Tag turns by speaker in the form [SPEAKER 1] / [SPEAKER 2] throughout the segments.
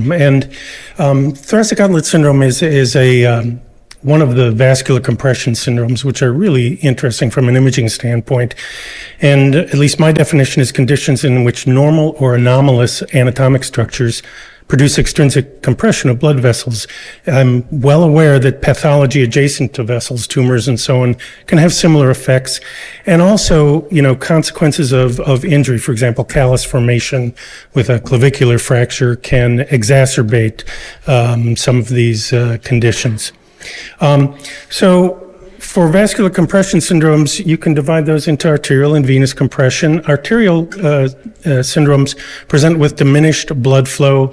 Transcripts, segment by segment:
[SPEAKER 1] Thoracic outlet syndrome is one of the vascular compression syndromes, which are really interesting from an imaging standpoint. And at least my definition is conditions in which normal or anomalous anatomic structures produce extrinsic compression of blood vessels. I'm well aware that pathology adjacent to vessels, tumors and so on, can have similar effects. And also, consequences of injury, for example, callus formation with a clavicular fracture can exacerbate some of these conditions. So for vascular compression syndromes, you can divide those into arterial and venous compression. Arterial syndromes present with diminished blood flow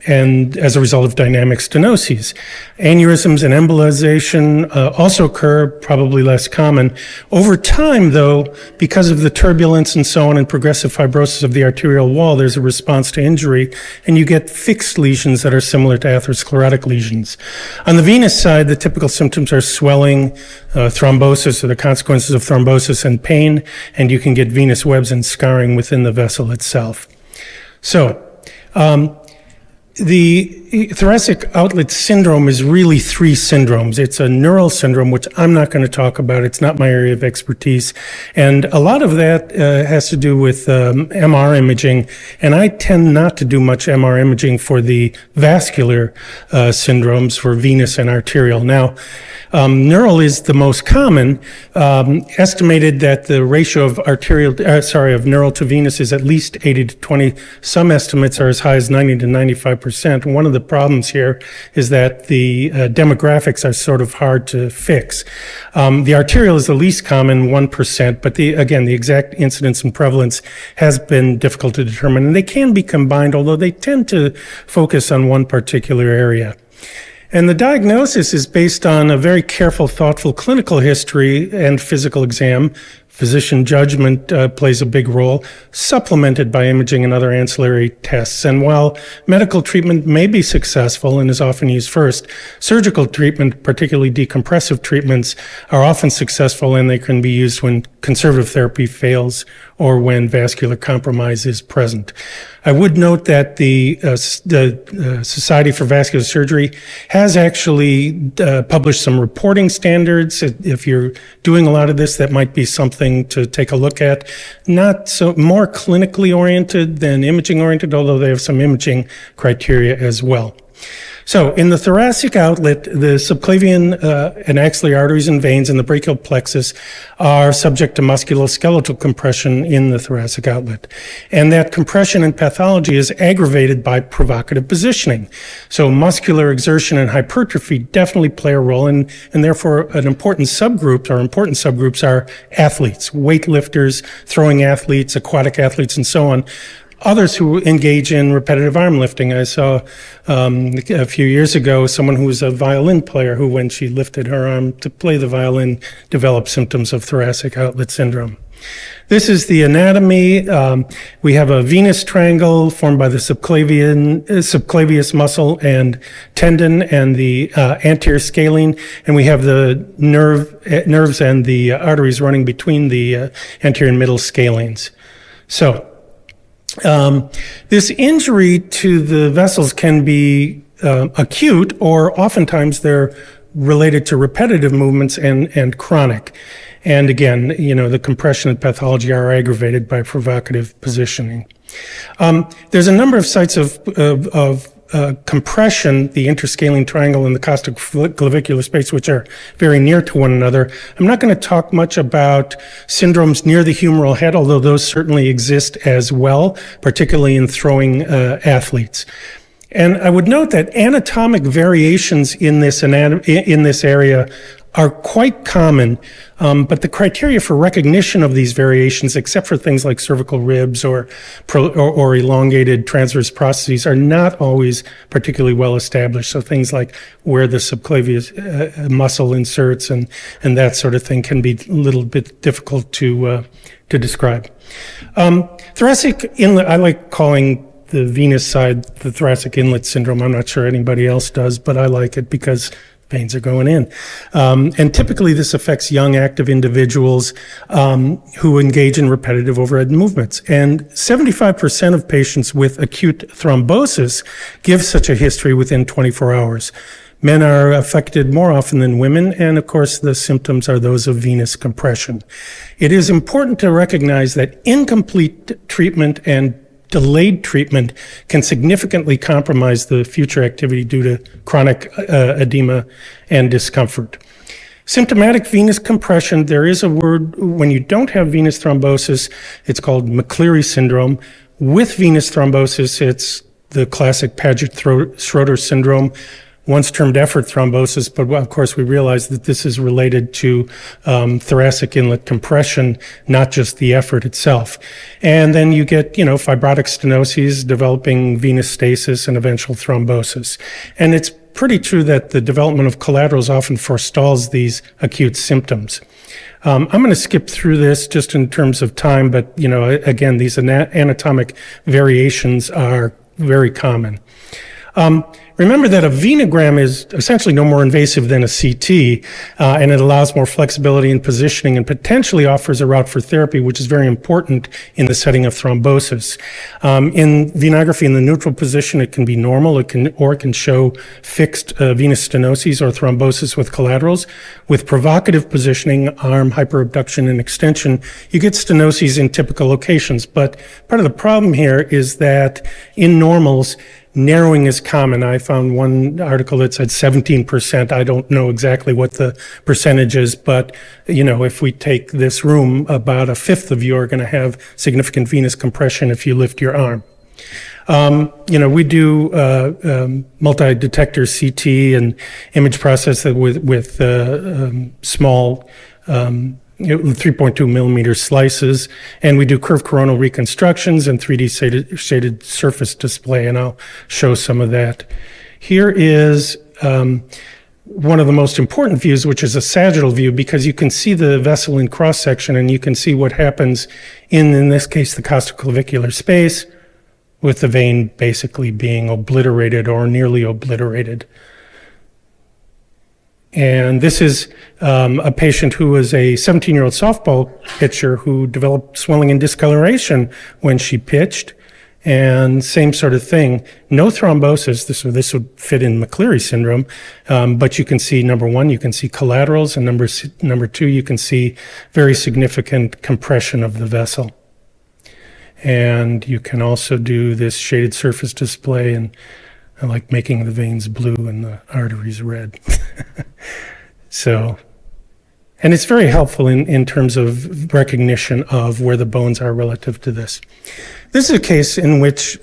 [SPEAKER 1] and as a result of dynamic stenoses. Aneurysms and embolization also occur, probably less common. Over time, though, because of the turbulence and so on and progressive fibrosis of the arterial wall, there's a response to injury, and you get fixed lesions that are similar to atherosclerotic lesions. On the venous side, the typical symptoms are swelling, thrombosis, or the consequences of thrombosis, and pain, and you can get venous webs and scarring within the vessel itself. So, the thoracic outlet syndrome is really three syndromes. It's a neural syndrome, which I'm not going to talk about. It's not my area of expertise. And a lot of that has to do with MR imaging. And I tend not to do much MR imaging for the vascular syndromes for venous and arterial. Now, neural is the most common. Estimated that the ratio of of neural to venous is at least 80 to 20. Some estimates are as high as 90 to 95%. One of the problems here is that the demographics are sort of hard to fix. The arterial is the least common, 1%, but the exact incidence and prevalence has been difficult to determine, and they can be combined, although they tend to focus on one particular area. And the diagnosis is based on a very careful, thoughtful clinical history and physical exam. Physician judgment plays a big role, supplemented by imaging and other ancillary tests. And while medical treatment may be successful and is often used first, surgical treatment, particularly decompressive treatments, are often successful, and they can be used when conservative therapy fails or when vascular compromise is present. I would note that the Society for Vascular Surgery has actually published some reporting standards. If you're doing a lot of this, that might be something to take a look at. Not so more clinically oriented than imaging oriented, although they have some imaging criteria as well. So in the thoracic outlet, the subclavian and axillary arteries and veins in the brachial plexus are subject to musculoskeletal compression in the thoracic outlet. And that compression in pathology is aggravated by provocative positioning. So muscular exertion and hypertrophy definitely play a role, and therefore an important subgroups are athletes, weightlifters, throwing athletes, aquatic athletes, and so on. Others who engage in repetitive arm lifting. I saw a few years ago someone who was a violin player who, when she lifted her arm to play the violin, developed symptoms of thoracic outlet syndrome. This is the anatomy. We have a venous triangle formed by the subclavius muscle and tendon and the anterior scalene, and we have the nerves and the arteries running between the anterior and middle scalenes. So, this injury to the vessels can be acute, or oftentimes they're related to repetitive movements and chronic. And again, the compression and pathology are aggravated by provocative positioning. There's a number of sites of compression, the interscalene triangle and the costoclavicular space, which are very near to one another. I'm not going to talk much about syndromes near the humeral head, although those certainly exist as well, particularly in throwing athletes. And I would note that anatomic variations in this area are quite common, but the criteria for recognition of these variations, except for things like cervical ribs or elongated transverse processes, are not always particularly well established. So things like where the subclavius muscle inserts and that sort of thing can be a little bit difficult to describe. Thoracic inlet, I like calling the venous side the thoracic inlet syndrome. I'm not sure anybody else does, but I like it because veins are going in. And typically this affects young active individuals who engage in repetitive overhead movements. And 75% of patients with acute thrombosis give such a history within 24 hours. Men are affected more often than women, and of course the symptoms are those of venous compression. It is important to recognize that incomplete treatment and delayed treatment can significantly compromise the future activity due to chronic edema and discomfort. Symptomatic venous compression, there is a word when you don't have venous thrombosis, it's called McCleary syndrome. With venous thrombosis, it's the classic Paget-Schroeder syndrome, once termed effort thrombosis, but of course we realize that this is related to thoracic inlet compression, not just the effort itself. And then you get, fibrotic stenoses, developing venous stasis, and eventual thrombosis. And it's pretty true that the development of collaterals often forestalls these acute symptoms. I'm going to skip through this just in terms of time, but, again, these anatomic variations are very common. Remember that a venogram is essentially no more invasive than a CT, and it allows more flexibility in positioning and potentially offers a route for therapy, which is very important in the setting of thrombosis. In venography in the neutral position, it can be normal, it can show fixed venous stenoses or thrombosis with collaterals. With provocative positioning, arm hyperabduction and extension, you get stenoses in typical locations. But part of the problem here is that in normals, narrowing is common. I found one article that said 17%. I don't know exactly what the percentage is, but, if we take this room, about a fifth of you are going to have significant venous compression if you lift your arm. We do multi-detector CT and image process with small 3.2 millimeter slices, and we do curved coronal reconstructions and 3D shaded surface display, and I'll show some of that. Here is one of the most important views, which is a sagittal view, because you can see the vessel in cross-section, and you can see what happens in this case, the costoclavicular space, with the vein basically being obliterated or nearly obliterated. And this is a patient who was a 17-year-old softball pitcher who developed swelling and discoloration when she pitched, and same sort of thing. No thrombosis. This would fit in McCleary syndrome, but you can see, number one, you can see collaterals, and number two, you can see very significant compression of the vessel. And you can also do this shaded surface display, and I like making the veins blue and the arteries red. And it's very helpful in terms of recognition of where the bones are relative to this. This is a case in which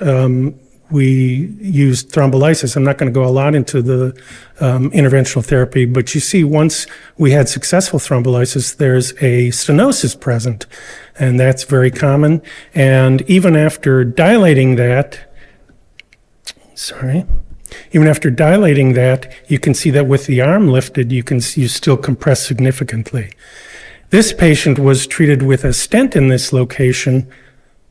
[SPEAKER 1] we used thrombolysis. I'm not going to go a lot into the interventional therapy, but you see once we had successful thrombolysis, there's a stenosis present, and that's very common. And even after dilating that, even after dilating that, you can see that with the arm lifted, you still compress significantly. This patient was treated with a stent in this location,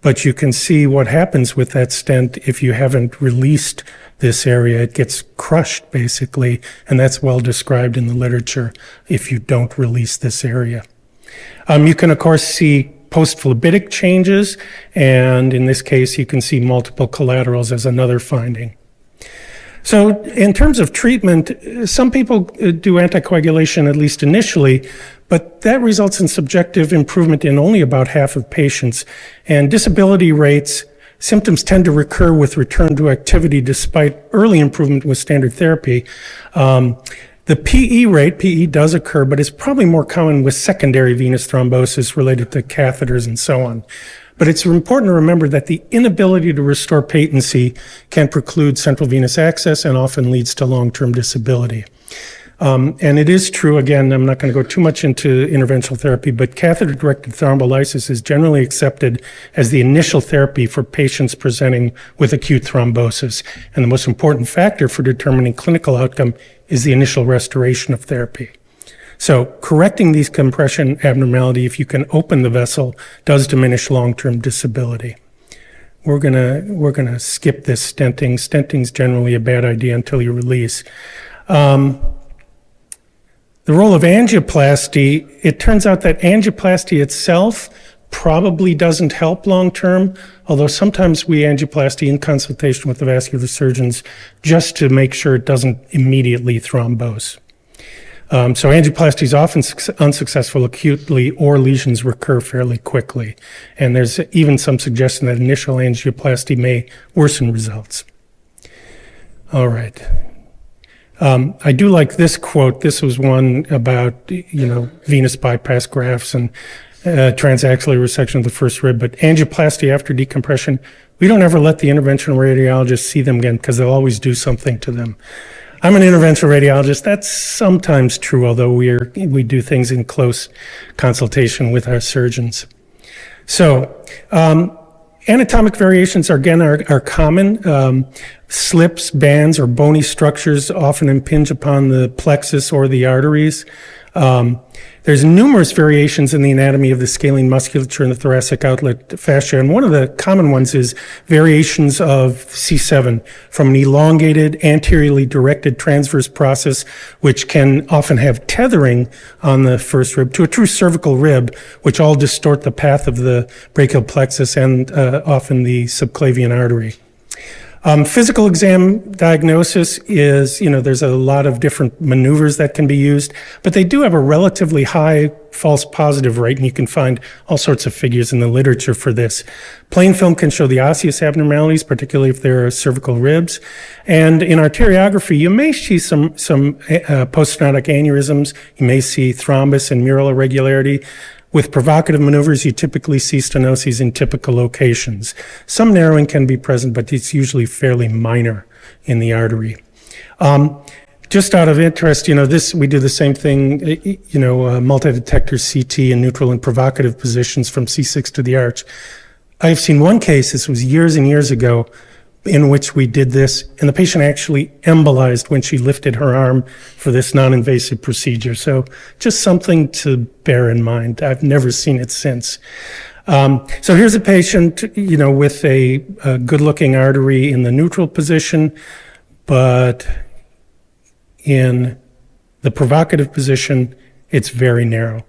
[SPEAKER 1] but you can see what happens with that stent if you haven't released this area. It gets crushed, basically, and that's well described in the literature if you don't release this area. You can, of course, see post-phlebitic changes, and in this case, you can see multiple collaterals as another finding. So in terms of treatment, some people do anticoagulation, at least initially, but that results in subjective improvement in only about half of patients. And disability rates, symptoms tend to recur with return to activity despite early improvement with standard therapy. The PE does occur, but it's probably more common with secondary venous thrombosis related to catheters and so on. But it's important to remember that the inability to restore patency can preclude central venous access and often leads to long-term disability. And it is true, again, I'm not going to go too much into interventional therapy, but catheter-directed thrombolysis is generally accepted as the initial therapy for patients presenting with acute thrombosis. And the most important factor for determining clinical outcome is the initial restoration of therapy. So correcting these compression abnormality, if you can open the vessel, does diminish long-term disability. We're gonna skip this stenting. Stenting's generally a bad idea until you release. The role of angioplasty, it turns out that angioplasty itself probably doesn't help long term, although sometimes we angioplasty in consultation with the vascular surgeons just to make sure it doesn't immediately thrombose. So angioplasty is often unsuccessful acutely, or lesions recur fairly quickly. And there's even some suggestion that initial angioplasty may worsen results. All right. I do like this quote. This was one about, venous bypass grafts and transaxillary resection of the first rib, but angioplasty after decompression, we don't ever let the interventional radiologist see them again because they'll always do something to them. I'm an interventional radiologist. That's sometimes true, although we do things in close consultation with our surgeons. So, anatomic variations are common. Slips, bands, or bony structures often impinge upon the plexus or the arteries. There's numerous variations in the anatomy of the scalene musculature in the thoracic outlet fascia, and one of the common ones is variations of C7 from an elongated, anteriorly directed transverse process, which can often have tethering on the first rib, to a true cervical rib, which all distort the path of the brachial plexus and often the subclavian artery. Physical exam diagnosis is, there's a lot of different maneuvers that can be used, but they do have a relatively high false positive rate, and you can find all sorts of figures in the literature for this. Plain film can show the osseous abnormalities, particularly if there are cervical ribs. And in arteriography, you may see some poststenotic aneurysms. You may see thrombus and mural irregularity. With provocative maneuvers, you typically see stenoses in typical locations. Some narrowing can be present, but it's usually fairly minor in the artery. Just out of interest, we do the same thing, multi-detector CT in neutral and provocative positions from C6 to the arch. I've seen one case, this was years and years ago, in which we did this, and the patient actually embolized when she lifted her arm for this non-invasive procedure. So just something to bear in mind. I've never seen it since. So here's a patient, with a good-looking artery in the neutral position, but in the provocative position, it's very narrow.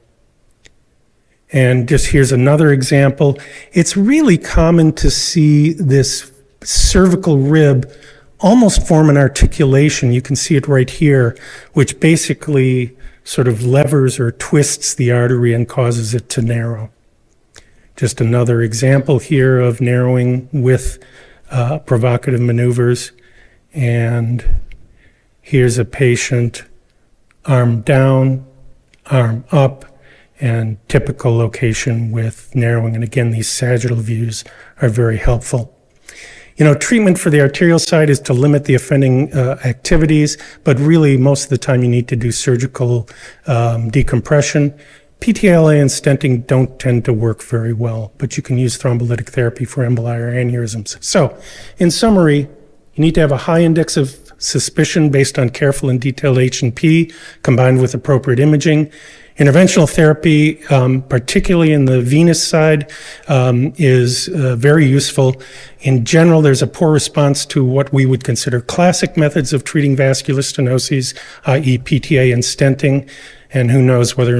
[SPEAKER 1] And just here's another example. It's really common to see this cervical rib almost form an articulation. You can see it right here, which basically sort of levers or twists the artery and causes it to narrow. Just another example here of narrowing with provocative maneuvers. And here's a patient, arm down, arm up, and typical location with narrowing. And again, these sagittal views are very helpful. Treatment for the arterial side is to limit the offending activities, but really most of the time you need to do surgical decompression. PTLA and stenting don't tend to work very well, but you can use thrombolytic therapy for emboli or aneurysms. So, in summary, you need to have a high index of suspicion based on careful and detailed H&P combined with appropriate imaging. Interventional therapy, particularly in the venous side, is very useful. In general, there's a poor response to what we would consider classic methods of treating vascular stenoses, i.e. PTA and stenting, and who knows whether